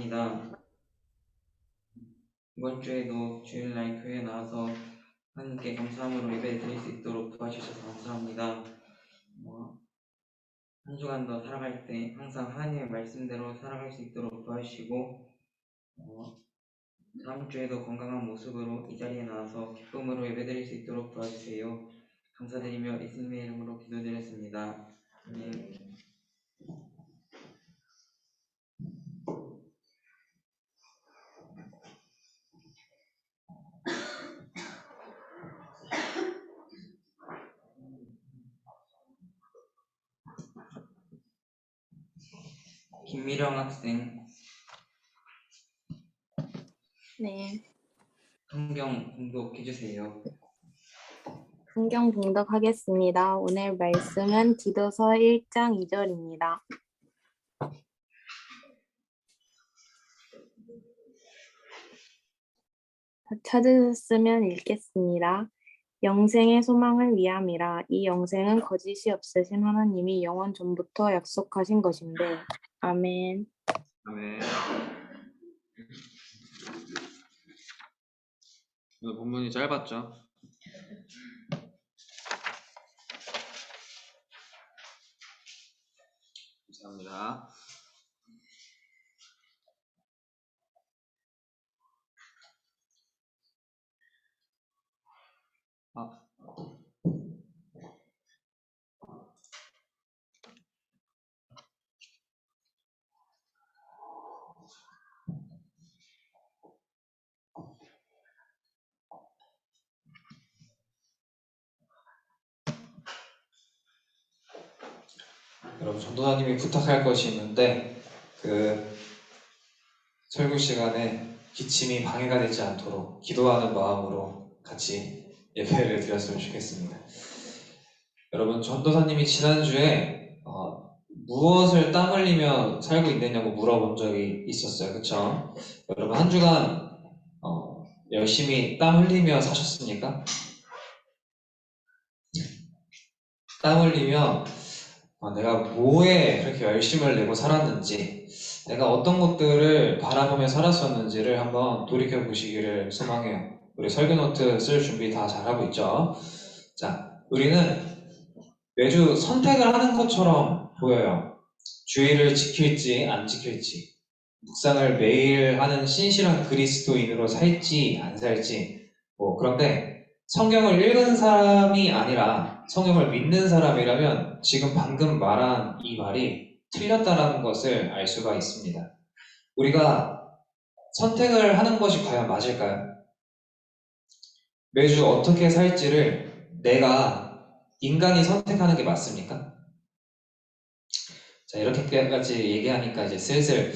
감사합니다. 이번 주에도 주일날 교회에 나와서 하나님께 감사함으로 예배 드릴 수 있도록 도와주셔서 감사합니다. 한 주간도 살아갈 때 항상 하나님의 말씀대로 살아갈 수 있도록 도와주시고 다음 주에도 건강한 모습으로 이 자리에 나와서 기쁨으로 예배 드릴 수 있도록 도와주세요. 감사드리며 예수님의 이름으로 기도드렸습니다. 아멘. 김미령 학생, 네, 성경 공독해주세요. 성경 봉독하겠습니다. 오늘 말씀은 디도서 1장 2절입니다. 찾으셨으면 읽겠습니다. 영생의 소망을 위함이라. 이 영생은 거짓이 없으신 하나님이 영원 전부터 약속하신 것인데. 아멘. 아멘. 오늘 본문이 짧았죠? 감사합니다. 여러분, 전도사님이 부탁할 것이 있는데 설교 시간에 기침이 방해가 되지 않도록 기도하는 마음으로 같이 예배를 드렸으면 좋겠습니다. 여러분, 전도사님이 지난주에 무엇을 땀 흘리며 살고 있느냐고 물어본 적이 있었어요. 그쵸? 여러분, 한 주간 열심히 땀 흘리며 사셨습니까? 땀 흘리며 내가 뭐에 그렇게 열심을 내고 살았는지, 내가 어떤 것들을 바라보며 살았었는지를 한번 돌이켜 보시기를 소망해요. 우리 설교 노트 쓸 준비 다 잘하고 있죠? 자, 우리는 매주 선택을 하는 것처럼 보여요. 주의를 지킬지 안 지킬지, 묵상을 매일 하는 신실한 그리스도인으로 살지 안 살지. 그런데 성경을 읽은 사람이 아니라 성경을 믿는 사람이라면 지금 방금 말한 이 말이 틀렸다라는 것을 알 수가 있습니다. 우리가 선택을 하는 것이 과연 맞을까요? 매주 어떻게 살지를 내가 인간이 선택하는 게 맞습니까? 자, 이렇게까지 얘기하니까 이제 슬슬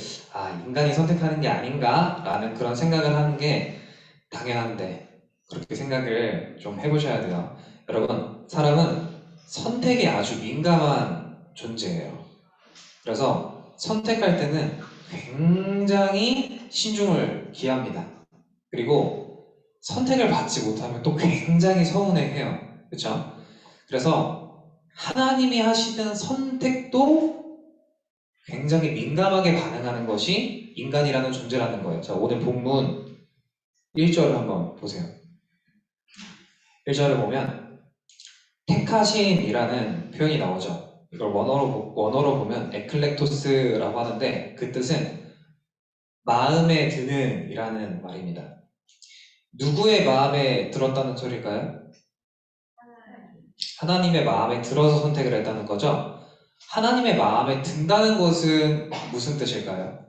인간이 선택하는 게 아닌가? 라는 그런 생각을 하는 게 당연한데, 그렇게 생각을 좀 해보셔야 돼요. 여러분, 사람은 선택에 아주 민감한 존재예요. 그래서 선택할 때는 굉장히 신중을 기합니다. 그리고 선택을 받지 못하면 또 굉장히 서운해해요. 그렇죠? 그래서 하나님이 하시는 선택도 굉장히 민감하게 반응하는 것이 인간이라는 존재라는 거예요. 자, 오늘 본문 1절을 한번 보세요. 1절을 보면 택하심이라는 표현이 나오죠. 이걸 원어로 보면 에클렉토스라고 하는데 그 뜻은 마음에 드는 이라는 말입니다. 누구의 마음에 들었다는 소리일까요? 하나님의 마음에 들어서 선택을 했다는 거죠. 하나님의 마음에 든다는 것은 무슨 뜻일까요?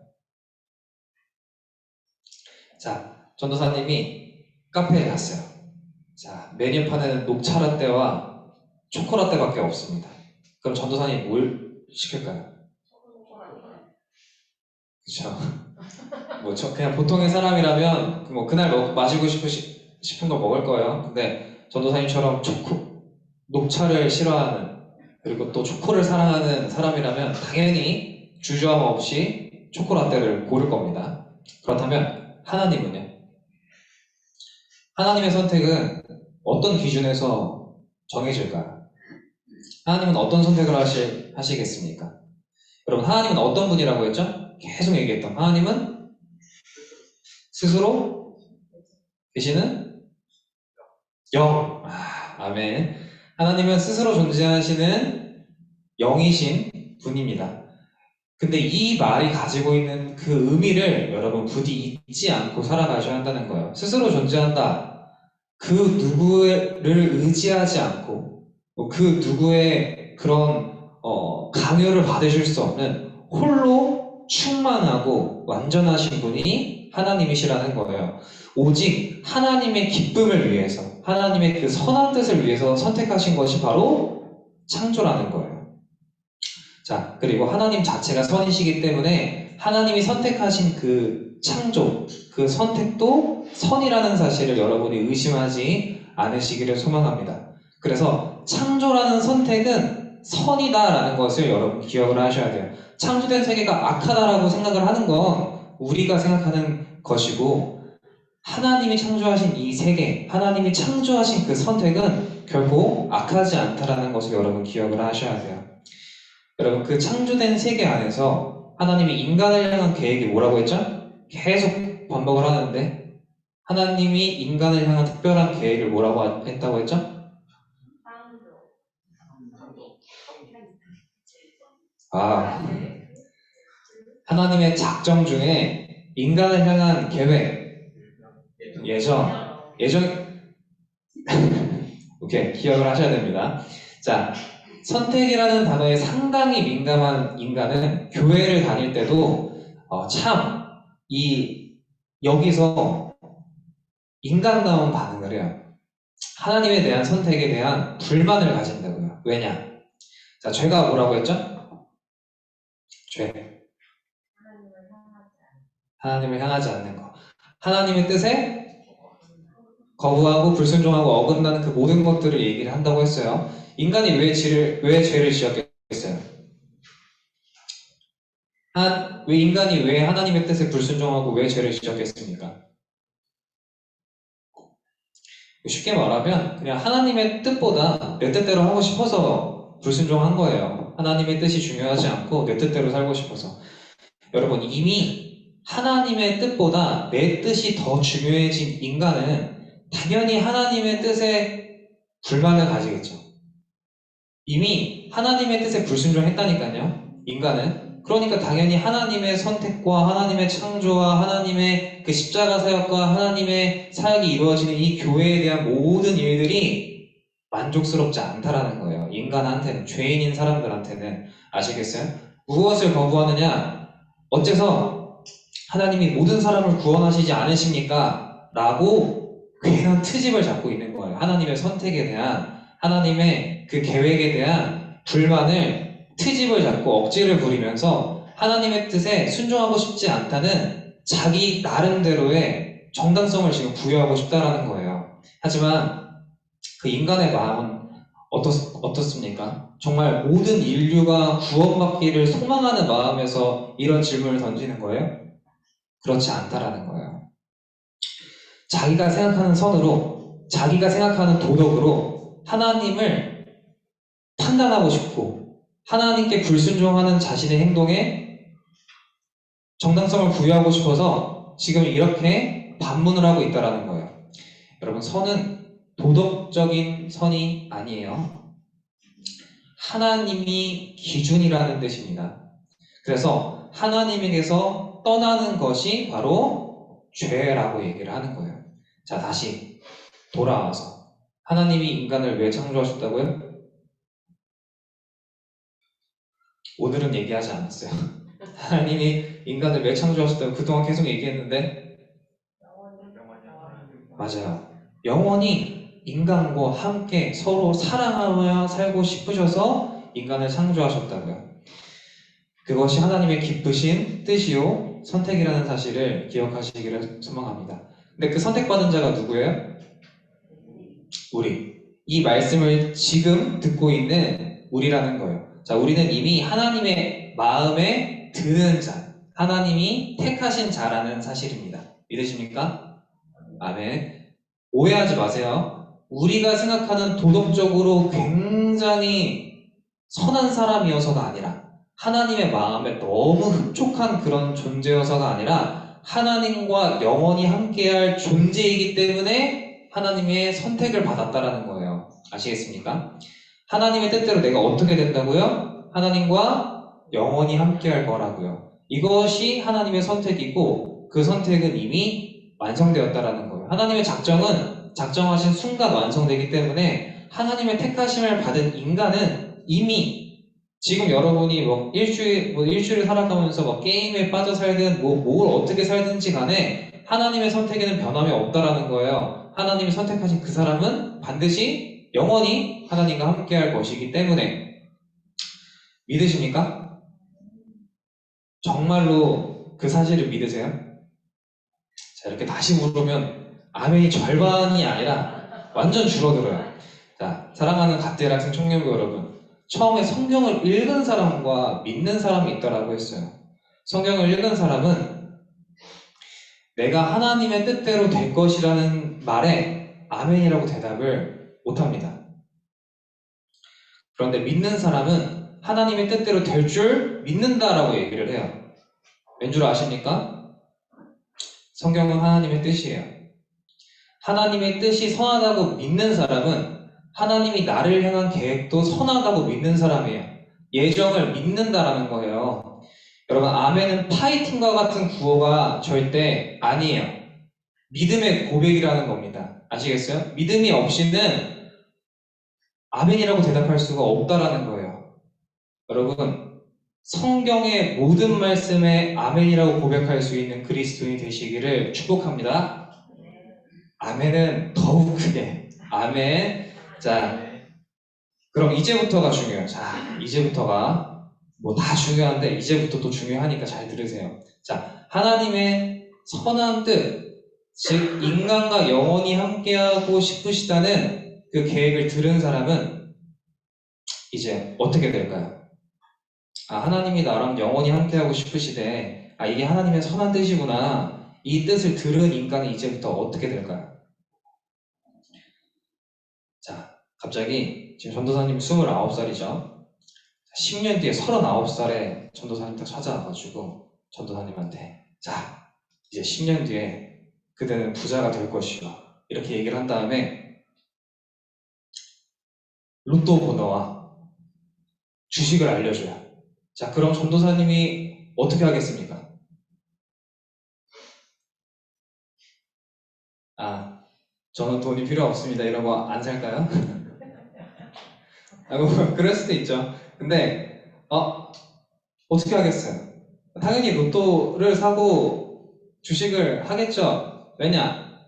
자, 전도사님이 카페에 갔어요. 자, 메뉴판에는 녹차 라떼와 초코 라떼밖에 없습니다. 그럼 전도사님 뭘 시킬까요? 그쵸? 그냥 보통의 사람이라면 그날 마시고 싶은 거 먹을 거예요. 근데 전도사님처럼 녹차를 싫어하는, 그리고 또 초코를 사랑하는 사람이라면 당연히 주저함 없이 초코 라떼를 고를 겁니다. 그렇다면 하나님은요? 하나님의 선택은 어떤 기준에서 정해질까요? 하나님은 어떤 선택을 하시겠습니까? 여러분, 하나님은 어떤 분이라고 했죠? 계속 얘기했던 하나님은 스스로 계시는 영. 아멘. 하나님은 스스로 존재하시는 영이신 분입니다. 근데 이 말이 가지고 있는 그 의미를 여러분 부디 잊지 않고 살아가셔야 한다는 거예요. 스스로 존재한다. 그 누구를 의지하지 않고 그 누구의 그런 강요를 받으실 수 없는 홀로 충만하고 완전하신 분이 하나님이시라는 거예요. 오직 하나님의 기쁨을 위해서, 하나님의 그 선한 뜻을 위해서 선택하신 것이 바로 창조라는 거예요. 자, 그리고 하나님 자체가 선이시기 때문에 하나님이 선택하신 그 창조, 그 선택도 선이라는 사실을 여러분이 의심하지 않으시기를 소망합니다. 그래서 창조라는 선택은 선이다라는 것을 여러분 기억을 하셔야 돼요. 창조된 세계가 악하다라고 생각을 하는 건 우리가 생각하는 것이고, 하나님이 창조하신 이 세계, 하나님이 창조하신 그 선택은 결코 악하지 않다라는 것을 여러분 기억을 하셔야 돼요. 여러분, 그 창조된 세계 안에서 하나님이 인간을 향한 계획이 뭐라고 했죠? 계속 반복을 하는데 하나님이 인간을 향한 특별한 계획을 뭐라고 했다고 했죠? 하나님의 작정 중에 인간을 향한 계획, 예정, 오케이, 기억을 하셔야 됩니다. 자, 선택이라는 단어에 상당히 민감한 인간은 교회를 다닐 때도 여기서 인간다운 반응을 해요. 하나님에 대한 선택에 대한 불만을 가진다고요. 왜냐? 자, 죄가 뭐라고 했죠? 죄. 하나님을 향하지 않는 거. 하나님의 뜻에 거부하고 불순종하고 어긋나는 그 모든 것들을 얘기를 한다고 했어요. 인간이 왜 죄를 지었겠어요? 인간이 왜 하나님의 뜻에 불순종하고 왜 죄를 지었겠습니까? 쉽게 말하면 그냥 하나님의 뜻보다 내 뜻대로 하고 싶어서 불순종한 거예요. 하나님의 뜻이 중요하지 않고 내 뜻대로 살고 싶어서. 여러분, 이미 하나님의 뜻보다 내 뜻이 더 중요해진 인간은 당연히 하나님의 뜻에 불만을 가지겠죠. 이미 하나님의 뜻에 불순종했다니까요, 인간은. 그러니까 당연히 하나님의 선택과 하나님의 창조와 하나님의 그 십자가 사역과 하나님의 사역이 이루어지는 이 교회에 대한 모든 일들이 만족스럽지 않다라는 거예요. 인간한테는, 죄인인 사람들한테는. 아시겠어요? 무엇을 거부하느냐? 어째서 하나님이 모든 사람을 구원하시지 않으십니까? 라고 괜한 트집을 잡고 있는 거예요. 하나님의 선택에 대한, 하나님의 그 계획에 대한 불만을 트집을 잡고 억지를 부리면서 하나님의 뜻에 순종하고 싶지 않다는 자기 나름대로의 정당성을 지금 부여하고 싶다라는 거예요. 하지만 그 인간의 마음은 어떻습니까? 정말 모든 인류가 구원받기를 소망하는 마음에서 이런 질문을 던지는 거예요? 그렇지 않다라는 거예요. 자기가 생각하는 선으로, 자기가 생각하는 도덕으로 하나님을 판단하고 싶고 하나님께 불순종하는 자신의 행동에 정당성을 부여하고 싶어서 지금 이렇게 반문을 하고 있다는 거예요. 여러분, 선은 도덕적인 선이 아니에요. 하나님이 기준이라는 뜻입니다. 그래서 하나님에게서 떠나는 것이 바로 죄라고 얘기를 하는 거예요. 자, 다시 돌아와서 하나님이 인간을 왜 창조하셨다고요? 오늘은 얘기하지 않았어요. 하나님이 인간을 왜 창조하셨다고 그동안 계속 얘기했는데, 맞아요. 영원히 인간과 함께 서로 사랑하며 살고 싶으셔서 인간을 창조하셨다고요. 그것이 하나님의 기쁘신 뜻이요 선택이라는 사실을 기억하시기를 소망합니다. 근데 그 선택받은 자가 누구예요? 우리. 이 말씀을 지금 듣고 있는 우리라는 거예요. 자, 우리는 이미 하나님의 마음에 드는 자, 하나님이 택하신 자라는 사실입니다. 믿으십니까? 아멘. 오해하지 마세요. 우리가 생각하는 도덕적으로 굉장히 선한 사람이어서가 아니라, 하나님의 마음에 너무 흡족한 그런 존재여서가 아니라, 하나님과 영원히 함께할 존재이기 때문에 하나님의 선택을 받았다라는 거예요. 아시겠습니까? 하나님의 뜻대로 내가 어떻게 된다고요? 하나님과 영원히 함께할 거라고요. 이것이 하나님의 선택이고 그 선택은 이미 완성되었다라는 거예요. 하나님의 작정은 작정하신 순간 완성되기 때문에 하나님의 택하심을 받은 인간은 이미 지금 여러분이 뭐 일주일 살아가면서 뭐 게임에 빠져 살든 뭘 어떻게 살든지 간에 하나님의 선택에는 변함이 없다라는 거예요. 하나님이 선택하신 그 사람은 반드시 영원히 하나님과 함께할 것이기 때문에 믿으십니까? 정말로 그 사실을 믿으세요? 자, 이렇게 다시 물으면 아멘이 절반이 아니라 완전 줄어들어요. 자, 사랑하는 갓대학생 청년부 여러분, 처음에 성경을 읽은 사람과 믿는 사람이 있다라고 했어요. 성경을 읽은 사람은 내가 하나님의 뜻대로 될 것이라는 말에 아멘이라고 대답을 못합니다. 그런데 믿는 사람은 하나님의 뜻대로 될 줄 믿는다라고 얘기를 해요. 왠 줄 아십니까? 성경은 하나님의 뜻이에요. 하나님의 뜻이 선하다고 믿는 사람은 하나님이 나를 향한 계획도 선하다고 믿는 사람이에요. 예정을 믿는다라는 거예요. 여러분, 아멘은 파이팅과 같은 구호가 절대 아니에요. 믿음의 고백이라는 겁니다. 아시겠어요? 믿음이 없이는 아멘이라고 대답할 수가 없다라는 거예요. 여러분, 성경의 모든 말씀에 아멘이라고 고백할 수 있는 그리스도인이 되시기를 축복합니다. 아멘은 더욱 크게. 아멘. 자, 그럼 이제부터가 중요해요. 자, 이제부터가 뭐 다 중요한데 이제부터 또 중요하니까 잘 들으세요. 자, 하나님의 선한 뜻, 즉 인간과 영원히 함께하고 싶으시다는 그 계획을 들은 사람은 이제 어떻게 될까요? 아, 하나님이 나랑 영원히 함께하고 싶으시대. 아, 이게 하나님의 선한 뜻이구나. 이 뜻을 들은 인간은 이제부터 어떻게 될까요? 자, 갑자기 지금 전도사님 29살이죠. 10년 뒤에 39살에 전도사님 딱 찾아와가지고 전도사님한테 자, 이제 10년 뒤에 그대는 부자가 될 것이요. 이렇게 얘기를 한 다음에 로또 번호와 주식을 알려줘요. 자, 그럼 전도사님이 어떻게 하겠습니까? 아, 저는 돈이 필요 없습니다. 이런 거 안 살까요? 아, 뭐, 그럴 수도 있죠. 근데, 어떻게 하겠어요? 당연히 로또를 사고 주식을 하겠죠. 왜냐?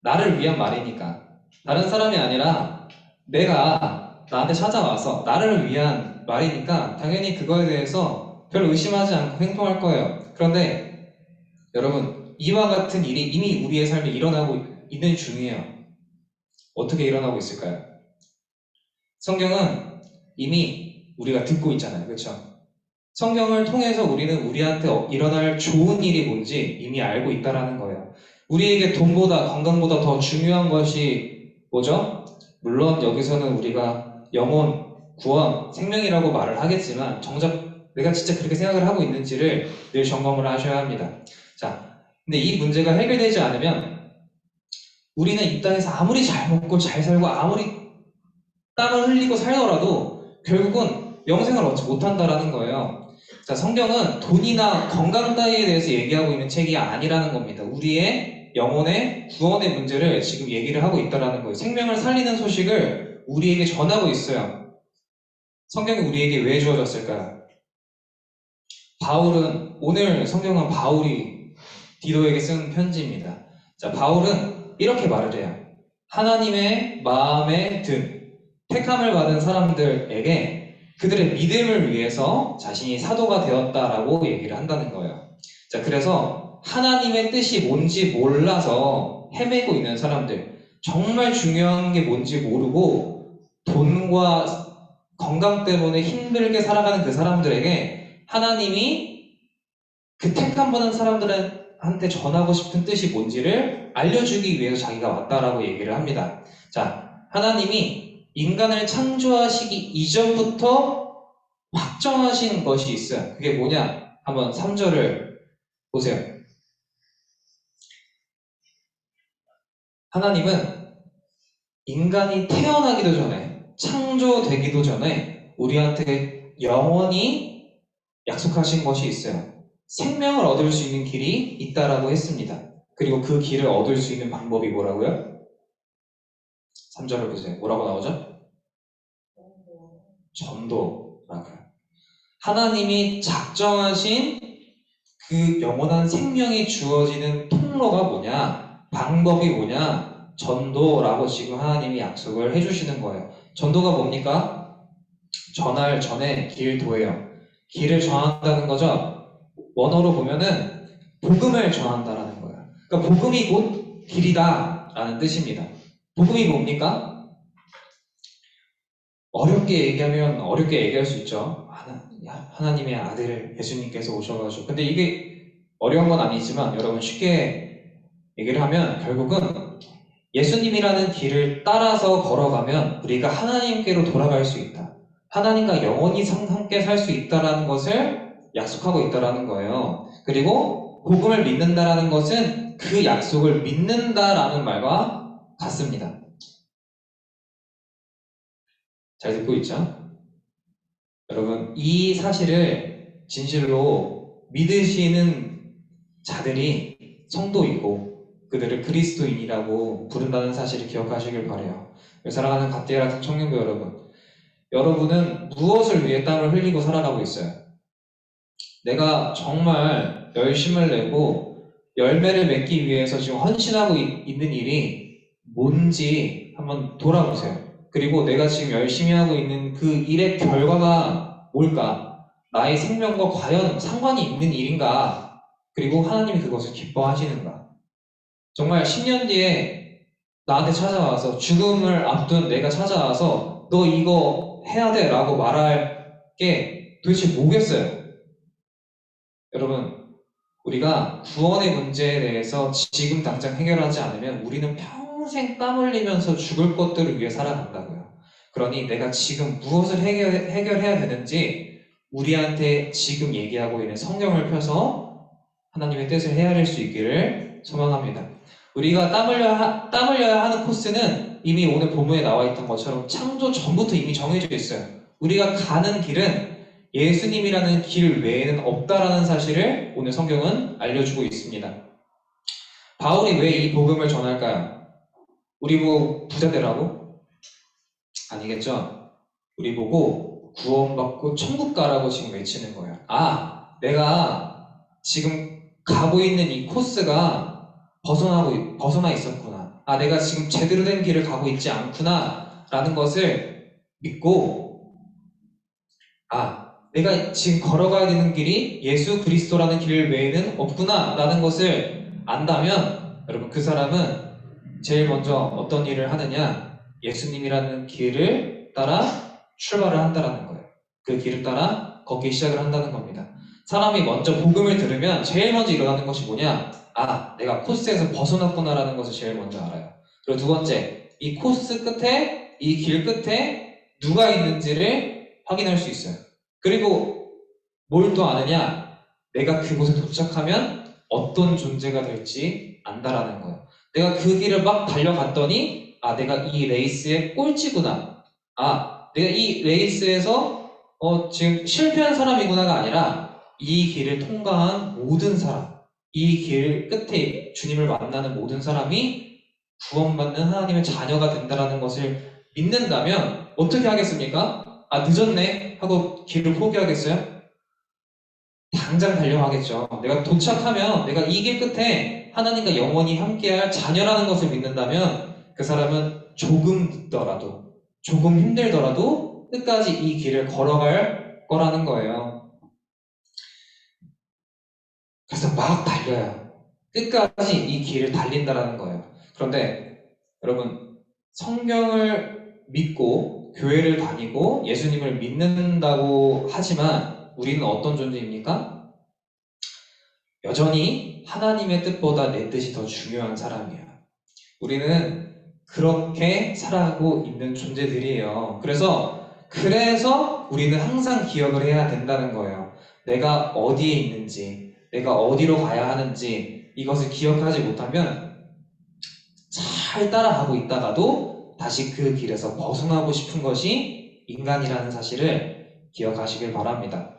나를 위한 말이니까. 다른 사람이 아니라 내가 나한테 찾아와서 나를 위한 말이니까 당연히 그거에 대해서 별 의심하지 않고 행동할 거예요. 그런데 여러분, 이와 같은 일이 이미 우리의 삶에 일어나고 있는 중이에요. 어떻게 일어나고 있을까요? 성경은 이미 우리가 듣고 있잖아요. 그렇죠? 성경을 통해서 우리는 우리한테 일어날 좋은 일이 뭔지 이미 알고 있다라는 거예요. 우리에게 돈보다 건강보다 더 중요한 것이 뭐죠? 물론 여기서는 우리가 영혼, 구원, 생명이라고 말을 하겠지만 정작 내가 진짜 그렇게 생각을 하고 있는지를 늘 점검을 하셔야 합니다. 자, 근데 이 문제가 해결되지 않으면 우리는 이 땅에서 아무리 잘 먹고 잘 살고 아무리 땀을 흘리고 살더라도 결국은 영생을 얻지 못한다라는 거예요. 자, 성경은 돈이나 건강 따위에 대해서 얘기하고 있는 책이 아니라는 겁니다. 우리의 영혼의 구원의 문제를 지금 얘기를 하고 있다라는 거예요. 생명을 살리는 소식을 우리에게 전하고 있어요. 성경이 우리에게 왜 주어졌을까요? 오늘 성경은 바울이 디도에게 쓴 편지입니다. 자, 바울은 이렇게 말을 해요. 하나님의 마음에 든 택함을 받은 사람들에게 그들의 믿음을 위해서 자신이 사도가 되었다라고 얘기를 한다는 거예요. 자, 그래서 하나님의 뜻이 뭔지 몰라서 헤매고 있는 사람들, 정말 중요한 게 뭔지 모르고 돈과 건강 때문에 힘들게 살아가는 그 사람들에게 하나님이 그 택함 받은 사람들한테 전하고 싶은 뜻이 뭔지를 알려주기 위해서 자기가 왔다라고 얘기를 합니다. 자, 하나님이 인간을 창조하시기 이전부터 확정하신 것이 있어요. 그게 뭐냐? 한번 3절을 보세요. 하나님은 인간이 태어나기도 전에, 창조되기도 전에 우리한테 영원히 약속하신 것이 있어요. 생명을 얻을 수 있는 길이 있다라고 했습니다. 그리고 그 길을 얻을 수 있는 방법이 뭐라고요? 3절을 보세요. 뭐라고 나오죠? 전도라고요. 하나님이 작정하신 그 영원한 생명이 주어지는 통로가 뭐냐? 방법이 뭐냐? 전도라고 지금 하나님이 약속을 해주시는 거예요. 전도가 뭡니까? 전할 전에 길도예요. 길을 전한다는 거죠. 원어로 보면은 복음을 전한다라는 거예요. 그러니까 복음이 곧 길이다라는 뜻입니다. 복음이 뭡니까? 어렵게 얘기하면 어렵게 얘기할 수 있죠. 하나님의 아들 예수님께서 오셔가지고. 근데 이게 어려운 건 아니지만 여러분 쉽게 얘기를 하면 결국은 예수님이라는 길을 따라서 걸어가면 우리가 하나님께로 돌아갈 수 있다. 하나님과 영원히 함께 살 수 있다라는 것을 약속하고 있다라는 거예요. 그리고 복음을 믿는다라는 것은 그 약속을 믿는다라는 말과 같습니다. 잘 듣고 있죠? 여러분, 이 사실을 진실로 믿으시는 자들이 성도이고 그들을 그리스도인이라고 부른다는 사실을 기억하시길 바라요. 사랑하는 갓데라 청년부 여러분, 여러분은 무엇을 위해 땀을 흘리고 살아가고 있어요? 내가 정말 열심을 내고 열매를 맺기 위해서 지금 헌신하고 있는 일이 뭔지 한번 돌아보세요. 그리고 내가 지금 열심히 하고 있는 그 일의 결과가 뭘까? 나의 생명과 과연 상관이 있는 일인가? 그리고 하나님이 그것을 기뻐하시는가? 정말 10년 뒤에 나한테 찾아와서 죽음을 앞둔 내가 찾아와서 너 이거 해야 돼 라고 말할 게 도대체 뭐겠어요? 여러분, 우리가 구원의 문제에 대해서 지금 당장 해결하지 않으면 우리는 평생 땀 흘리면서 죽을 것들을 위해 살아간다고요. 그러니 내가 지금 무엇을 해결해야 되는지 우리한테 지금 얘기하고 있는 성경을 펴서 하나님의 뜻을 헤아릴 수 있기를 소망합니다. 우리가 땀 흘려야 하는 코스는 이미 오늘 본문에 나와 있던 것처럼 창조 전부터 이미 정해져 있어요. 우리가 가는 길은 예수님이라는 길 외에는 없다라는 사실을 오늘 성경은 알려주고 있습니다. 바울이 왜 이 복음을 전할까요? 우리 보고 부자 되라고? 아니겠죠? 우리 보고 구원받고 천국 가라고 지금 외치는 거예요. 아, 내가 지금 가고 있는 이 코스가 벗어나 있었구나. 아, 내가 지금 제대로 된 길을 가고 있지 않구나 라는 것을 믿고, 아, 내가 지금 걸어가야 되는 길이 예수 그리스도라는 길 외에는 없구나 라는 것을 안다면 여러분, 그 사람은 제일 먼저 어떤 일을 하느냐? 예수님이라는 길을 따라 출발을 한다는 거예요. 그 길을 따라 걷기 시작을 한다는 겁니다. 사람이 먼저 복음을 들으면 제일 먼저 일어나는 것이 뭐냐? 아, 내가 코스에서 벗어났구나라는 것을 제일 먼저 알아요. 그리고 두 번째, 이 코스 끝에, 이 길 끝에 누가 있는지를 확인할 수 있어요. 그리고 뭘 또 아느냐? 내가 그곳에 도착하면 어떤 존재가 될지 안다라는 거예요. 내가 그 길을 막 달려갔더니 아, 내가 이 레이스의 꼴찌구나. 아, 내가 이 레이스에서 지금 실패한 사람이구나가 아니라 이 길을 통과한 모든 사람, 이 길 끝에 주님을 만나는 모든 사람이 구원받는 하나님의 자녀가 된다라는 것을 믿는다면 어떻게 하겠습니까? 아, 늦었네 하고 길을 포기하겠어요? 당장 달려가겠죠. 내가 도착하면 내가 이 길 끝에 하나님과 영원히 함께할 자녀라는 것을 믿는다면 그 사람은 조금 늦더라도, 조금 힘들더라도 끝까지 이 길을 걸어갈 거라는 거예요. 그래서 막 달려요. 끝까지 이 길을 달린다라는 거예요. 그런데 여러분, 성경을 믿고 교회를 다니고 예수님을 믿는다고 하지만 우리는 어떤 존재입니까? 여전히 하나님의 뜻보다 내 뜻이 더 중요한 사람이에요. 우리는 그렇게 살아가고 있는 존재들이에요. 그래서 우리는 항상 기억을 해야 된다는 거예요. 내가 어디에 있는지, 내가 어디로 가야 하는지 이것을 기억하지 못하면 잘 잘 따라가고 있다가도 다시 그 길에서 벗어나고 싶은 것이 인간이라는 사실을 기억하시길 바랍니다.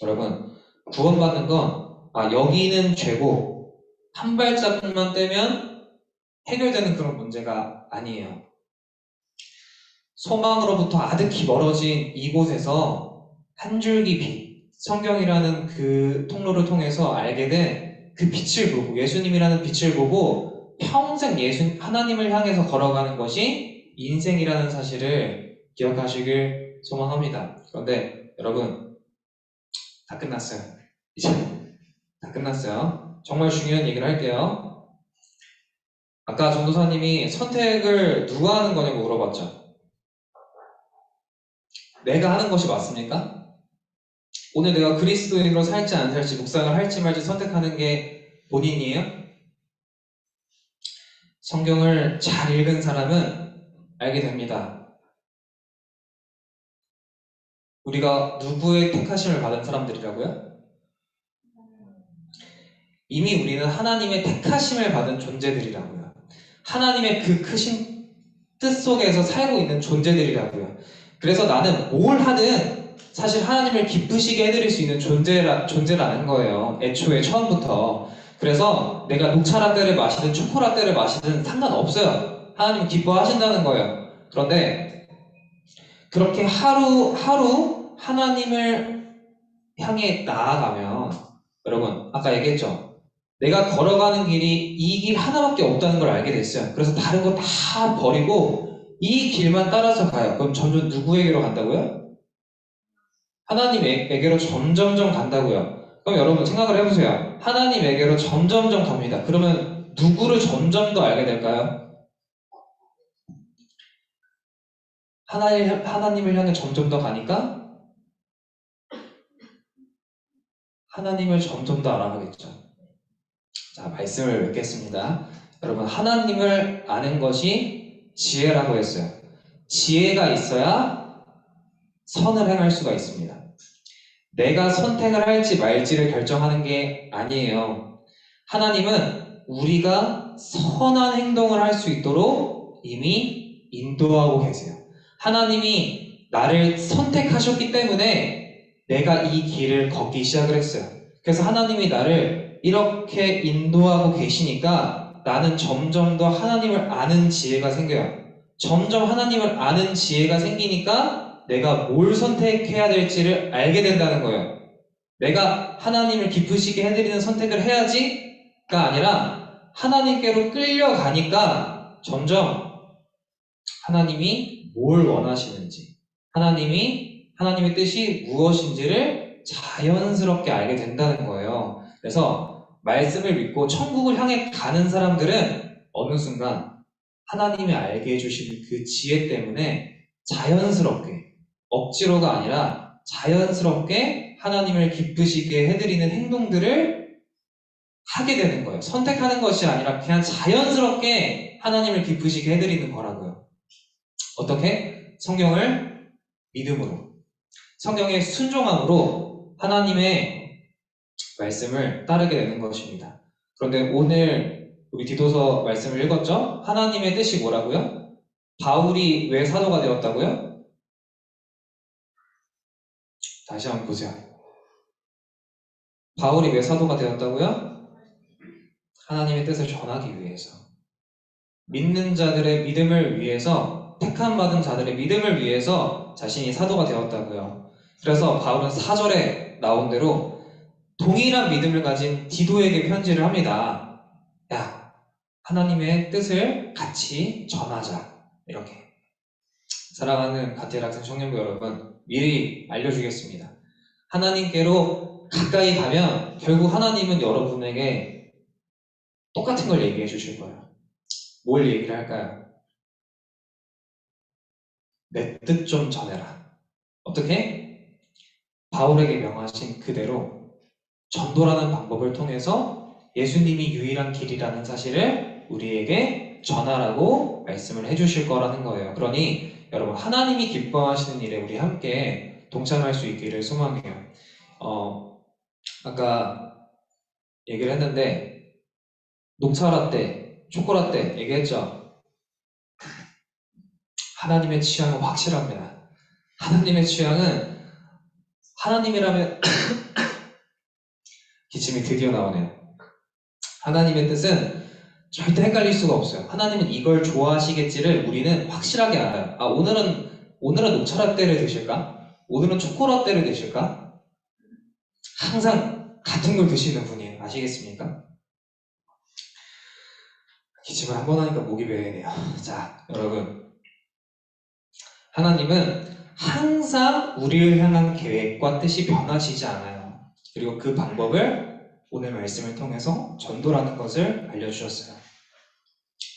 여러분, 구원받는 건 여기는 죄고 한 발자국만 떼면 해결되는 그런 문제가 아니에요. 소망으로부터 아득히 멀어진 이곳에서 한 줄기 빛, 성경이라는 그 통로를 통해서 알게 된 그 빛을 보고, 예수님이라는 빛을 보고 평생 하나님을 향해서 걸어가는 것이 인생이라는 사실을 기억하시길 소망합니다. 그런데 여러분, 다 끝났어요. 이제 다 끝났어요. 정말 중요한 얘기를 할게요. 아까 전도사님이 선택을 누가 하는 거냐고 물어봤죠. 내가 하는 것이 맞습니까? 오늘 내가 그리스도인으로 살지 안 살지, 묵상을 할지 말지 선택하는 게 본인이에요? 성경을 잘 읽은 사람은 알게 됩니다. 우리가 누구의 택하심을 받은 사람들이라고요? 이미 우리는 하나님의 택하심을 받은 존재들이라고요. 하나님의 그 크신 뜻 속에서 살고 있는 존재들이라고요. 그래서 나는 뭘 하든 사실 하나님을 기쁘시게 해드릴 수 있는 존재라는 거예요. 애초에 처음부터. 그래서 내가 녹차라떼를 마시든 초코라떼를 마시든 상관없어요. 하나님 기뻐하신다는 거예요. 그런데 그렇게 하루하루 하나님을 향해 나아가면, 여러분 아까 얘기했죠. 내가 걸어가는 길이 이 길 하나밖에 없다는 걸 알게 됐어요. 그래서 다른 거 다 버리고 이 길만 따라서 가요. 그럼 점점 누구에게로 간다고요? 하나님에게로 점점점 간다고요. 그럼 여러분 생각을 해보세요. 하나님에게로 점점점 갑니다. 그러면 누구를 점점 더 알게 될까요? 하나님을 향해 점점 더 가니까 하나님을 점점 더 알아가겠죠. 자, 말씀을 맺겠습니다. 여러분, 하나님을 아는 것이 지혜라고 했어요. 지혜가 있어야 선을 행할 수가 있습니다. 내가 선택을 할지 말지를 결정하는 게 아니에요. 하나님은 우리가 선한 행동을 할 수 있도록 이미 인도하고 계세요. 하나님이 나를 선택하셨기 때문에 내가 이 길을 걷기 시작을 했어요. 그래서 하나님이 나를 이렇게 인도하고 계시니까 나는 점점 더 하나님을 아는 지혜가 생겨요. 점점 하나님을 아는 지혜가 생기니까 내가 뭘 선택해야 될지를 알게 된다는 거예요. 내가 하나님을 기쁘시게 해드리는 선택을 해야지가 아니라 하나님께로 끌려가니까 점점 하나님이 뭘 원하시는지, 하나님의 뜻이 무엇인지를 자연스럽게 알게 된다는 거예요. 그래서 말씀을 믿고 천국을 향해 가는 사람들은 어느 순간 하나님이 알게 해주시는 그 지혜 때문에 자연스럽게, 억지로가 아니라 자연스럽게 하나님을 기쁘시게 해드리는 행동들을 하게 되는 거예요. 선택하는 것이 아니라 그냥 자연스럽게 하나님을 기쁘시게 해드리는 거라고요. 어떻게? 성경을 믿음으로, 성경의 순종함으로 하나님의 말씀을 따르게 되는 것입니다. 그런데 오늘 우리 디도서 말씀을 읽었죠? 하나님의 뜻이 뭐라고요? 바울이 왜 사도가 되었다고요? 다시 한번 보세요. 바울이 왜 사도가 되었다고요? 하나님의 뜻을 전하기 위해서. 믿는 자들의 믿음을 위해서, 택함 받은 자들의 믿음을 위해서 자신이 사도가 되었다고요. 그래서 바울은 4절에 나온 대로 동일한 믿음을 가진 디도에게 편지를 합니다. 야, 하나님의 뜻을 같이 전하자. 이렇게. 사랑하는 가티엘 학생 청년부 여러분, 미리 알려주겠습니다. 하나님께로 가까이 가면 결국 하나님은 여러분에게 똑같은 걸 얘기해 주실 거예요. 뭘 얘기를 할까요? 내 뜻 좀 전해라. 어떻게? 바울에게 명하신 그대로 전도라는 방법을 통해서 예수님이 유일한 길이라는 사실을 우리에게 전하라고 말씀을 해주실 거라는 거예요. 그러니 여러분, 하나님이 기뻐하시는 일에 우리 함께 동참할 수 있기를 소망해요. 아까 얘기를 했는데 녹차 라떼, 초코 라떼 얘기했죠. 하나님의 취향은 확실합니다. 하나님의 취향은 하나님이라면 기침이 드디어 나오네요. 하나님의 뜻은 절대 헷갈릴 수가 없어요. 하나님은 이걸 좋아하시겠지를 우리는 확실하게 알아요. 오늘은 녹차라떼를 드실까? 오늘은 초코라떼를 드실까? 항상 같은 걸 드시는 분이에요. 아시겠습니까? 기침을 한 번 하니까 목이 메이네요. 자, 여러분. 하나님은 항상 우리를 향한 계획과 뜻이 변하시지 않아요. 그리고 그 방법을 오늘 말씀을 통해서 전도라는 것을 알려주셨어요.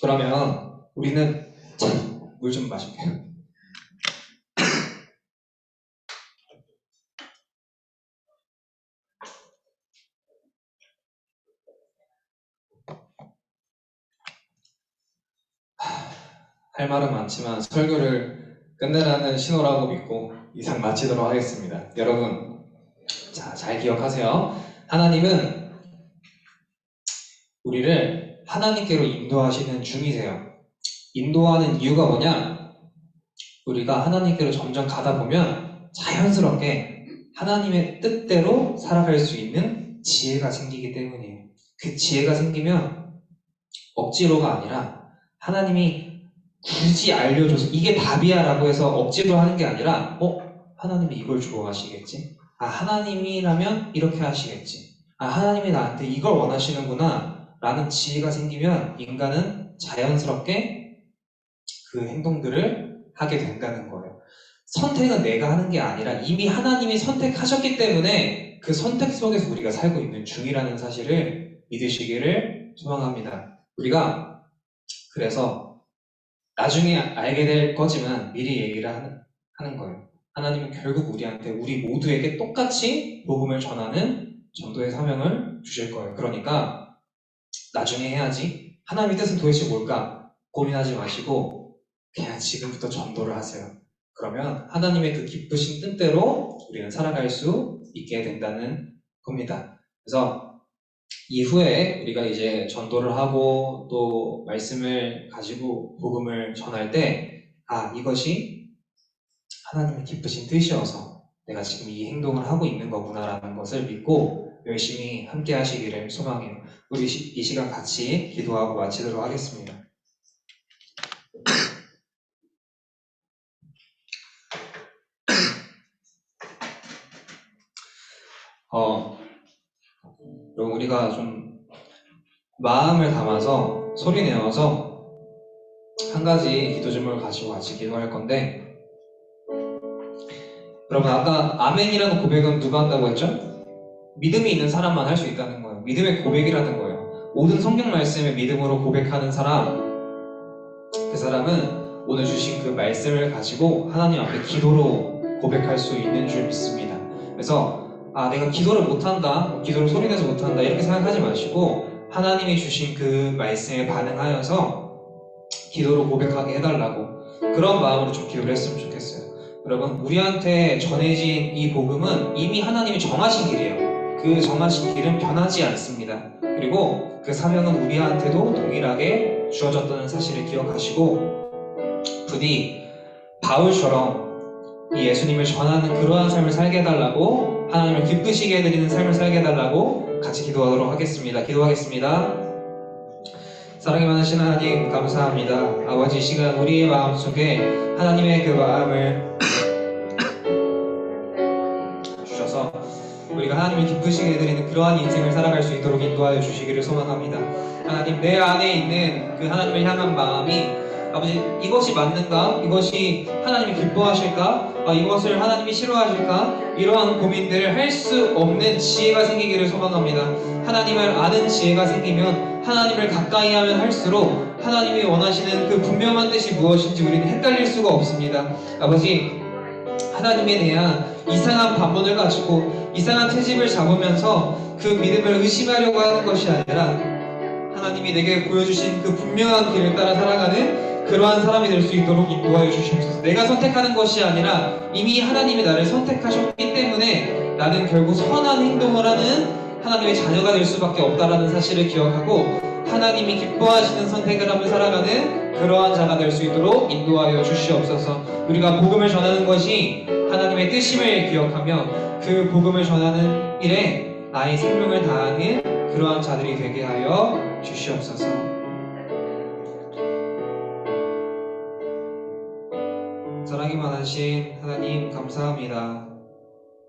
그러면 우리는 물 좀 마실게요. 할 말은 많지만 설교를 끝내라는 신호라고 믿고 이상 마치도록 하겠습니다. 여러분, 자, 잘 기억하세요. 하나님은 우리를 하나님께로 인도하시는 중이세요. 인도하는 이유가 뭐냐? 우리가 하나님께로 점점 가다 보면 자연스럽게 하나님의 뜻대로 살아갈 수 있는 지혜가 생기기 때문이에요. 그 지혜가 생기면 억지로가 아니라 하나님이 굳이 알려줘서 이게 답이야 라고 해서 억지로 하는 게 아니라 하나님이 이걸 좋아하시겠지? 하나님이라면 이렇게 하시겠지? 하나님이 나한테 이걸 원하시는구나 라는 지혜가 생기면 인간은 자연스럽게 그 행동들을 하게 된다는 거예요. 선택은 내가 하는 게 아니라 이미 하나님이 선택하셨기 때문에 그 선택 속에서 우리가 살고 있는 중이라는 사실을 믿으시기를 소망합니다. 우리가 그래서 나중에 알게 될 거지만 미리 얘기를 하는 거예요. 하나님은 결국 우리한테 우리 모두에게 똑같이 복음을 전하는 전도의 사명을 주실 거예요. 그러니까 나중에 해야지. 하나님의 뜻은 도대체 뭘까? 고민하지 마시고 그냥 지금부터 전도를 하세요. 그러면 하나님의 그 기쁘신 뜻대로 우리는 살아갈 수 있게 된다는 겁니다. 그래서 이후에 우리가 이제 전도를 하고 또 말씀을 가지고 복음을 전할 때 이것이 하나님의 기쁘신 뜻이어서 내가 지금 이 행동을 하고 있는 거구나라는 것을 믿고 열심히 함께 하시기를 소망해요. 우리 이 시간 같이 기도하고 마치도록 하겠습니다. 여러분, 우리가 좀 마음을 담아서 소리 내어서 한 가지 기도 제목을 가지고 같이 기도할 건데, 여러분 아까 아멘이라는 고백은 누가 한다고 했죠? 믿음이 있는 사람만 할 수 있다는 거예요. 믿음의 고백이라는 거예요. 모든 성경 말씀을 믿음으로 고백하는 사람, 그 사람은 오늘 주신 그 말씀을 가지고 하나님 앞에 기도로 고백할 수 있는 줄 믿습니다. 그래서 내가 기도를 못한다, 기도를 소리내서 못한다 이렇게 생각하지 마시고 하나님이 주신 그 말씀에 반응하여서 기도로 고백하게 해달라고 그런 마음으로 좀 기도를 했으면 좋겠어요. 여러분, 우리한테 전해진 이 복음은 이미 하나님이 정하신 길이에요. 그 정하신 길은 변하지 않습니다. 그리고 그 사명은 우리한테도 동일하게 주어졌다는 사실을 기억하시고 부디 바울처럼 이 예수님을 전하는 그러한 삶을 살게 해달라고, 하나님을 기쁘시게 해드리는 삶을 살게 해달라고 같이 기도하도록 하겠습니다. 기도하겠습니다. 사랑이 많으신 하나님 감사합니다. 아버지, 이 시간 우리의 마음속에 하나님의 그 마음을 주셔서 우리가 하나님을 기쁘시게 해드리는 그러한 인생을 살아갈 수 있도록 인도하여 주시기를 소망합니다. 하나님, 내 안에 있는 그 하나님을 향한 마음이 아버지, 이것이 맞는가? 이것이 하나님이 기뻐하실까? 이것을 하나님이 싫어하실까? 이러한 고민들을 할 수 없는 지혜가 생기기를 소망합니다. 하나님을 아는 지혜가 생기면 하나님을 가까이 하면 할수록 하나님이 원하시는 그 분명한 뜻이 무엇인지 우리는 헷갈릴 수가 없습니다. 아버지, 하나님에 대한 이상한 반문을 가지고 이상한 트집을 잡으면서 그 믿음을 의심하려고 하는 것이 아니라 하나님이 내게 보여주신 그 분명한 길을 따라 살아가는 그러한 사람이 될 수 있도록 인도하여 주시옵소서. 내가 선택하는 것이 아니라 이미 하나님이 나를 선택하셨기 때문에 나는 결국 선한 행동을 하는 하나님의 자녀가 될 수밖에 없다라는 사실을 기억하고 하나님이 기뻐하시는 선택을 하며 살아가는 그러한 자가 될 수 있도록 인도하여 주시옵소서. 우리가 복음을 전하는 것이 하나님의 뜻임을 기억하며 그 복음을 전하는 일에 나의 생명을 다하는 그러한 자들이 되게 하여 주시옵소서. 사랑이 많으신 하나님 감사합니다.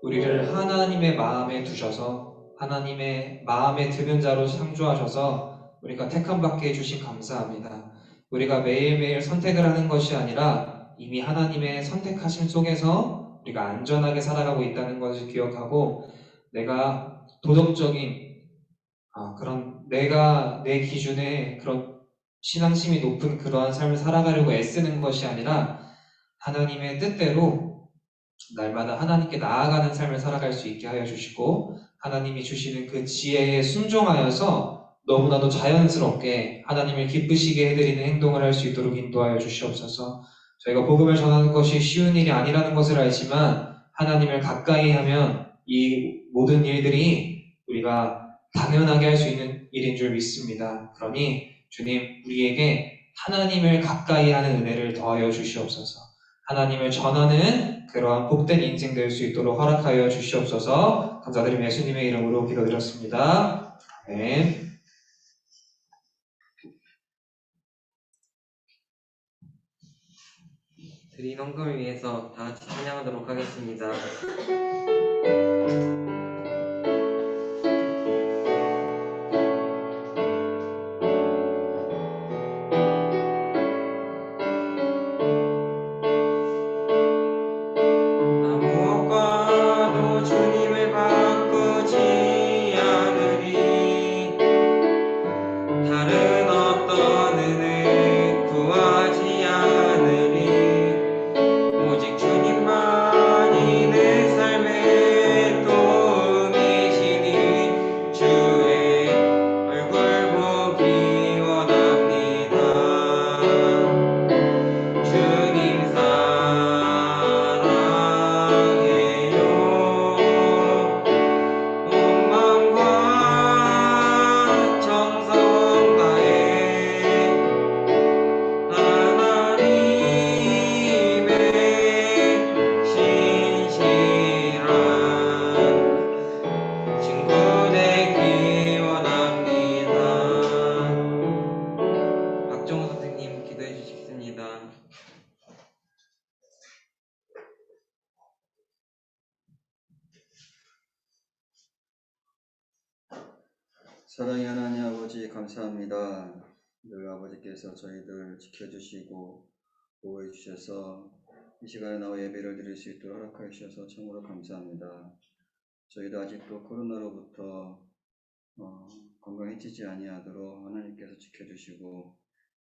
우리를 하나님의 마음에 두셔서 하나님의 마음에 드는 자로 창조하셔서 우리가 택함 받게 해주신 감사합니다. 우리가 매일매일 선택을 하는 것이 아니라 이미 하나님의 선택하심 속에서 우리가 안전하게 살아가고 있다는 것을 기억하고 내가 도덕적인 그런 내가 내 기준에 그런 신앙심이 높은 그러한 삶을 살아가려고 애쓰는 것이 아니라 하나님의 뜻대로 날마다 하나님께 나아가는 삶을 살아갈 수 있게 하여 주시고 하나님이 주시는 그 지혜에 순종하여서 너무나도 자연스럽게 하나님을 기쁘시게 해드리는 행동을 할 수 있도록 인도하여 주시옵소서. 저희가 복음을 전하는 것이 쉬운 일이 아니라는 것을 알지만 하나님을 가까이 하면 이 모든 일들이 우리가 당연하게 할 수 있는 일인 줄 믿습니다. 그러니 주님 우리에게 하나님을 가까이 하는 은혜를 더하여 주시옵소서. 하나님을 전하는 그러한 복된 인생 될 수 있도록 허락하여 주시옵소서. 감사드리며 예수님의 이름으로 기도드렸습니다. 아멘. 드린 헌금을 위해서 다 같이 찬양하도록 하겠습니다. 무엇과도 주님을 바꾸지 않으리. 다른 어떤 은혜 구하지 않으리. 오직 주님만이 내 삶의 도움이시니 주의 얼굴 보기 원합니다. 주님 사랑해요. 온 마음과 정성 다해 하나님의 신실한 친구 되기 원합니다. 박정호 선생님 기도해 주시겠습니다. 사랑의 하나님 아버지 감사합니다. 늘 아버지께서 저희들 지켜주시고 보호해 주셔서 이 시간에 나와 예배를 드릴 수 있도록 허락하여 주셔서 참으로 감사합니다. 저희도 아직도 코로나로부터 건강해지지 아니하도록 하나님께서 지켜주시고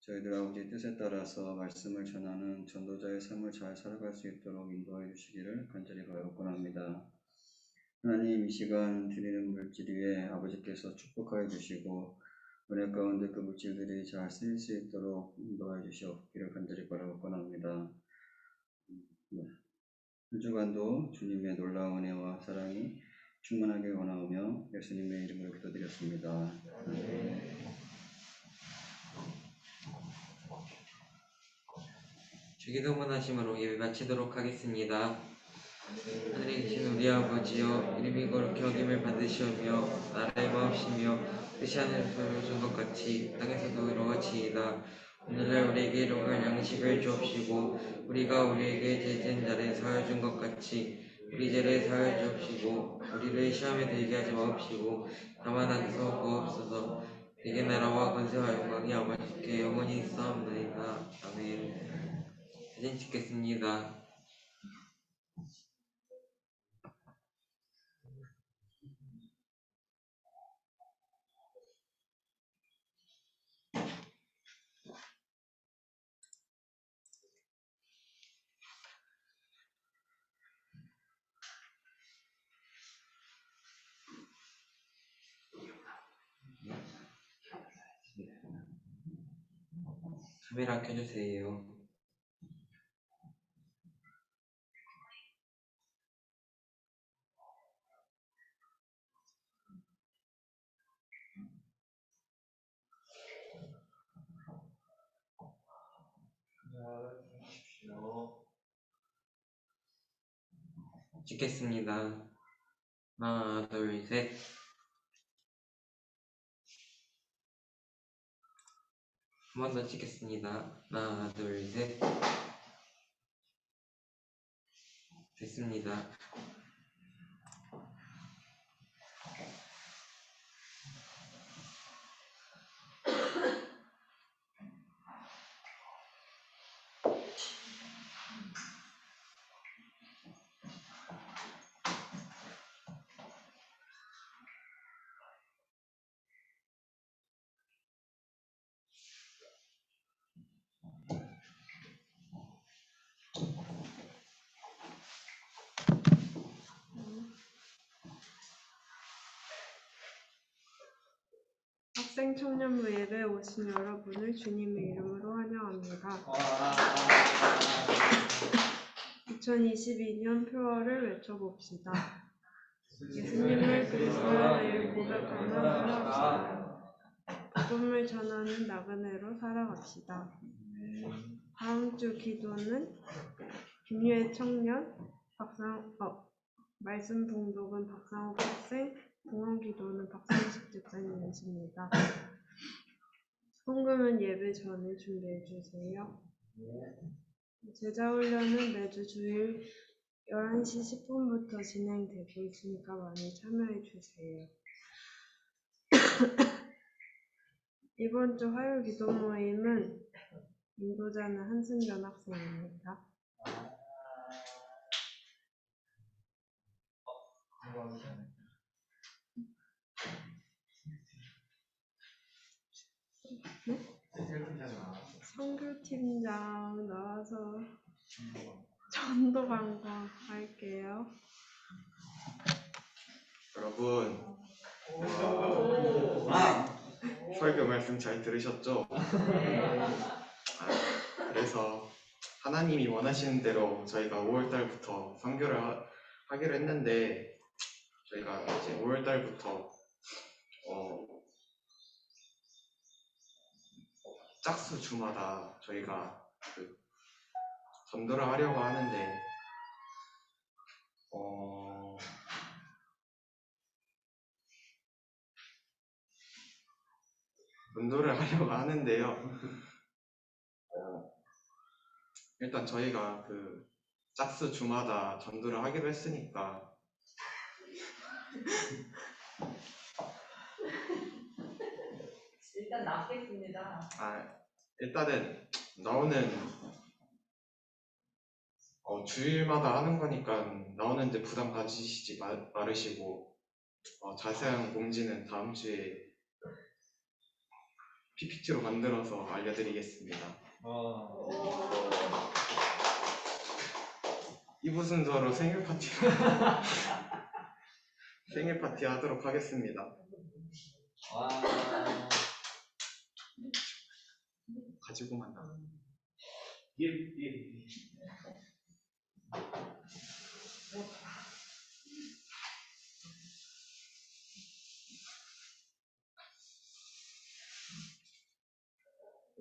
저희들 아버지 뜻에 따라서 말씀을 전하는 전도자의 삶을 잘 살아갈 수 있도록 인도하여 주시기를 간절히 바라옵곤합니다. 하나님 이 시간 드리는 물질 위에 아버지께서 축복하여 주시고 은혜 가운데 그 물질들이 잘 쓰일 수 있도록 인도하여 주시옵기를 간절히 바라옵곤합니다. 한 주간도 주님의 놀라운 은혜와 사랑이 충만하게 원하오며 예수님의 이름으로 기도드렸습니다. 주기도문 하심으로 예배 마치도록 하겠습니다. 하늘에 계신 우리 아버지여, 이름이 거룩히 여김을 받으시오며 나라의 마옵시며 뜻이 하늘에서 이루어진 것 같이 땅에서도 이루어지이다. 오늘날 우리에게 일용할 양식을 주옵시고 우리가 우리에게 죄진 자를 사하여 준 것 같이 우리 죄를 사하여 주옵시고 우리를 시험에 들게 하지 마옵시고 다만 악에서 구하옵소서. 대개 나라와 권세와 영광이 아버지께 영원히 있사옵나이다. 아멘. 사진 찍겠습니다. 카메라 켜주세요. 찍겠습니다. 하나, 둘, 셋. 한 번 더 찍겠습니다. 하나, 둘, 셋. 됐습니다. 학생 청년부 예배에 오신 여러분을 주님의 이름으로 환영합니다. 2022년 표어를 외쳐봅시다. 예수님을 그리스도의 고백하며 살아갑시다. 복음을 전하는 나그네로 살아갑시다. 다음 주 기도는 김유혜 청년, 말씀 봉독은 박상욱 학생, 봉헌 기도는 박상식 집사님이십니다. 헌금은 예배 전에 준비해 주세요. 제자 훈련은 매주 주일 11시 10분부터 진행되고 있으니까 많이 참여해 주세요. 이번 주 화요 기도 모임은 인도자는 한승연 학생입니다. 선교팀장 나와서 전도 방송할게요. 여러분, 설교 말씀 잘 들으셨죠? 그래서 하나님이 원하시는 대로 저희가 5월달부터 선교를 하기로 했는데, 저희가 이제 5월달부터 짝수 주마다 저희가 전도를 하려고 하는데, 전도를 하려고 하는데요. 일단 저희가 짝수 주마다 전도를 하기로 했으니까 일단 낫겠습니다. 일단은 나오는 주일마다 하는 거니까 나오는데 부담 가지시지 말으시고 자세한 공지는 다음 주에 PPT로 만들어서 알려드리겠습니다. 이부 순서로 생일 파티 하도록 하겠습니다. 가지고만 나.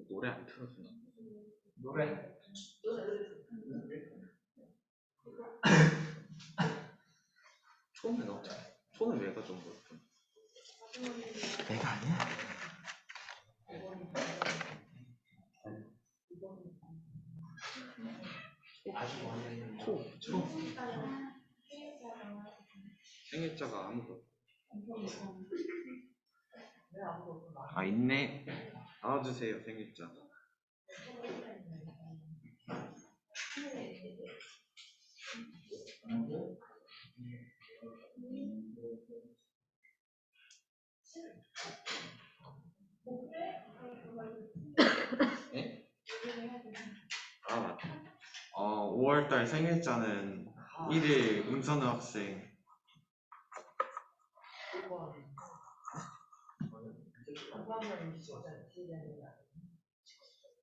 노래 안 틀어주나? 노래. 초는 어떻게? 초는 왜 가져온 거야? 내가 아니야? 초. 생일자가 아무도. 있네. 나와주세요, 생일자. 네? 맞다. 5월달 생일자는 1일 임선우 학생,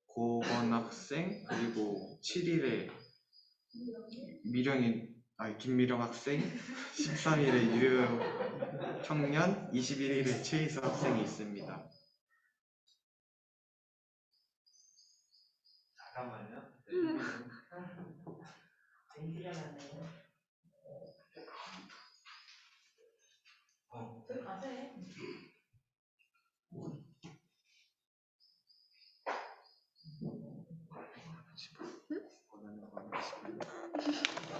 고건 학생, 그리고 7일에 김미령 학생, 13일에 유효 청년, 21일에 최희수 학생이 있습니다. 잠깐만요.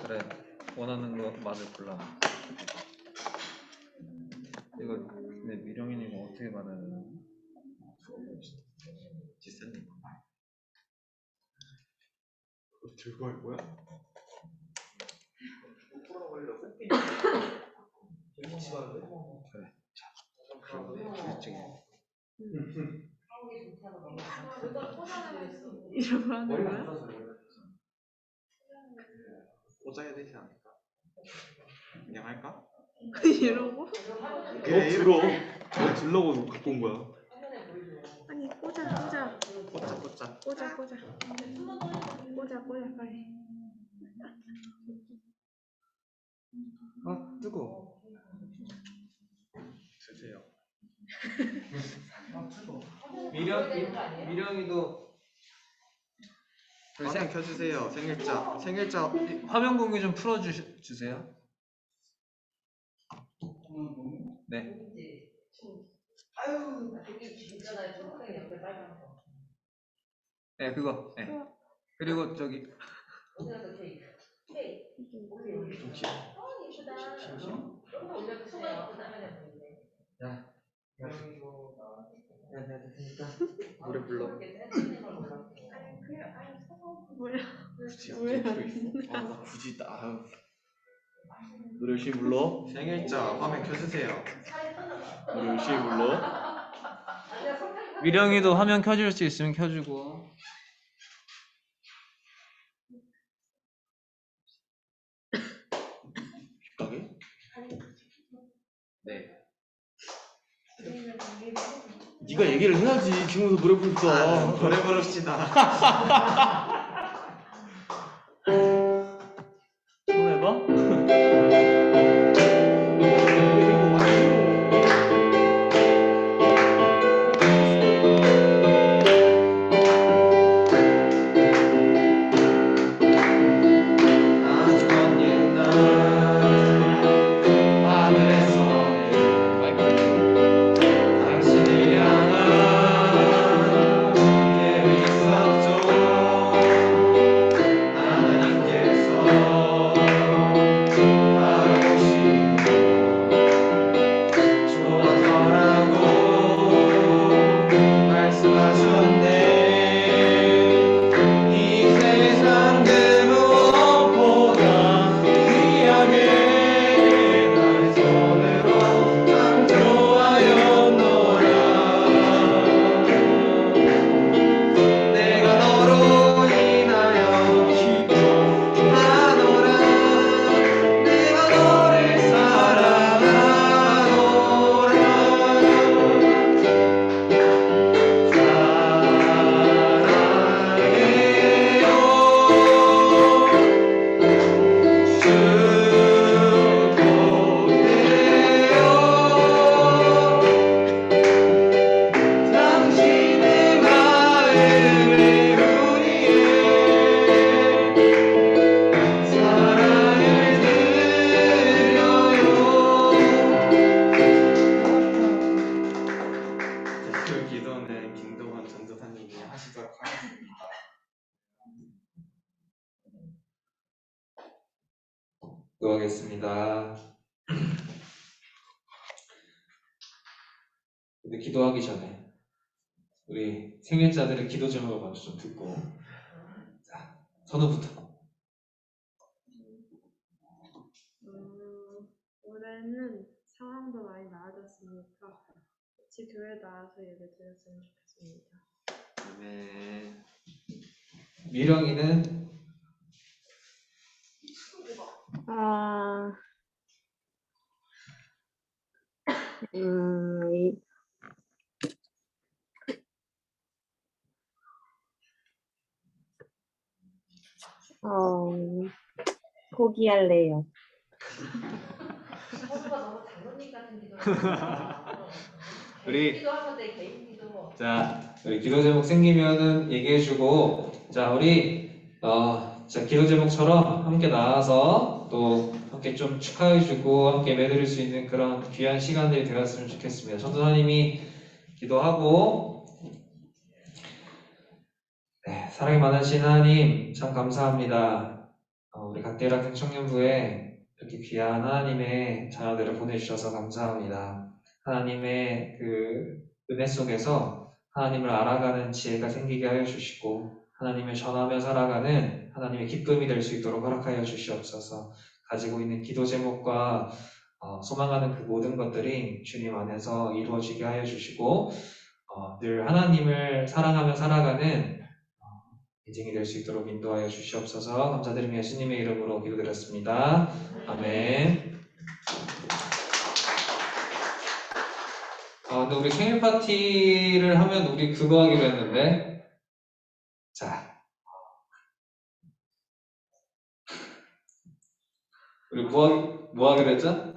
그래, 원하는 거 말을 골라. 이거 근데 미령이는 이거 어떻게 받아야 되나? 지사님. 들고 할 거야? 이러고 하는 거야? 꽂아야 되지 않을까? 그냥 할까? 이러고? 들어. 저 들려고 갖고 온 거야. 아니 꽂아 꽂자. 꽂아 빨리. 아 뜨거. 주세요. 미령이도 화면 켜주세요. 생일자. 화면 공유 좀 풀어 주세요. 네. 네, 그거. 네. 그리고 저기 노래 불러. 뭐야? 굳이 필요 있어? 나 굳이 노래 열심히 불러. 생일자 화면 켜주세요. 노래 열심히 불러. 미령이도 화면 켜줄 수 있으면 켜주고. 가게? 네. 네가 얘기를 해야지. 지금부터 노래 부르자. 노래 부릅시다. 처음 해봐? 그 기도는 김동원 전도사님이 하시도록 하겠습니다. 기도하겠습니다. 근데 기도하기 전에 우리 생일자들의 기도 제목을 먼저 좀 듣고, 자, 선우부터. 올해는 상황도 많이 나아졌으니까 같이 교회 나와서 예배 드렸으면 좋겠습니다. 네. 미령이는 이- 포기할래요. 서로가 너무 장로님 같은 기도를 우리 기도하는데 개인 기도 자, 우리 기도 제목 생기면은 얘기해주고, 자, 우리 자, 기도 제목처럼 함께 나와서 또 함께 좀 축하해주고 함께 예배드릴 수 있는 그런 귀한 시간들이 되었으면 좋겠습니다. 전도사님이 기도하고, 네, 사랑이 많으신 하나님 참 감사합니다. 우리 각계락행 청년부에 이렇게 귀한 하나님의 자녀들을 보내주셔서 감사합니다. 하나님의 그 은혜 속에서 하나님을 알아가는 지혜가 생기게 하여 주시고 하나님을 전하며 살아가는 하나님의 기쁨이 될 수 있도록 허락하여 주시옵소서. 가지고 있는 기도 제목과 소망하는 그 모든 것들이 주님 안에서 이루어지게 하여 주시고 늘 하나님을 사랑하며 살아가는 인생이 될 수 있도록 인도하여 주시옵소서. 감사드리며 예수님의 이름으로 기도드렸습니다. 아멘. 근데 우리 생일 파티를 하면 우리 그거 하기로 했는데, 자, 우리 뭐 하기로 했죠?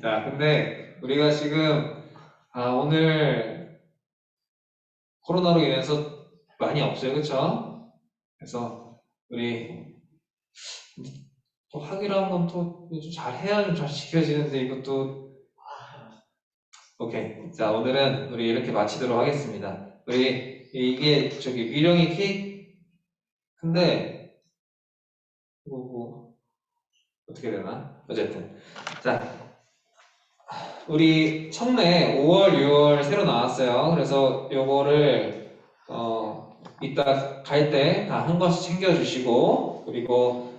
자, 근데 우리가 지금 오늘 코로나로 인해서 많이 없어요, 그쵸? 그래서 우리 또 하기로 한 건 또 잘 해야 좀 잘 지켜지는데 이것도 오케이. 자, 오늘은 우리 이렇게 마치도록 하겠습니다. 우리 이게 저기 위령이 케이크인데 뭐 어떻게 되나? 어쨌든 자, 우리 청래 5월, 6월 새로 나왔어요. 그래서 요거를 이따 갈 때 다 한 번씩 챙겨주시고 그리고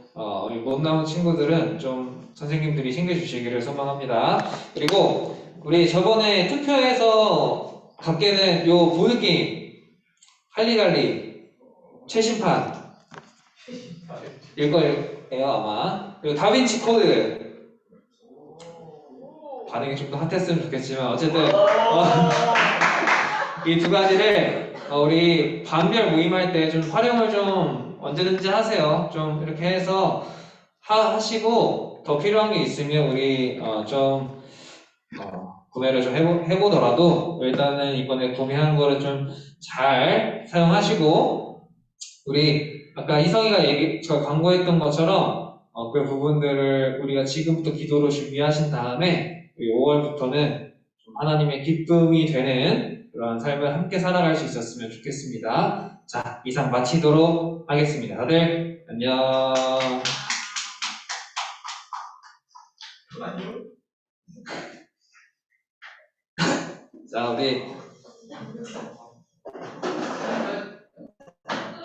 우리 못 나온 친구들은 좀 선생님들이 챙겨주시기를 소망합니다. 그리고 우리 저번에 투표해서 갖게 된 요 보드게임 할리갈리 최신판 일 거예요 아마. 그리고 다빈치 코드 반응이 좀 더 핫했으면 좋겠지만 어쨌든 이 두 가지를 우리 반별 모임할 때 좀 활용을 좀 언제든지 하세요. 좀 이렇게 해서 하시고 더 필요한 게 있으면 우리 좀 구매를 좀 해보더라도 일단은 이번에 구매한 거를 좀 잘 사용하시고 우리 아까 희성이가 저 광고했던 것처럼 그 부분들을 우리가 지금부터 기도로 준비하신 다음에 5월부터는 좀 하나님의 기쁨이 되는 그런 삶을 함께 살아갈 수 있었으면 좋겠습니다. 자, 이상 마치도록 하겠습니다. 다들 안녕. 자, 우리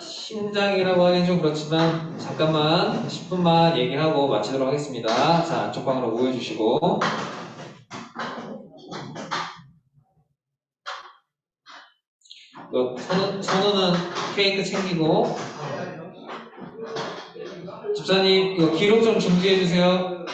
심장이라고 하긴 좀 그렇지만 잠깐만 10분만 얘기하고 마치도록 하겠습니다. 자, 안쪽 방으로 모여주시고 선우는 케이크 챙기고 집사님 이거 기록 좀 준비해주세요.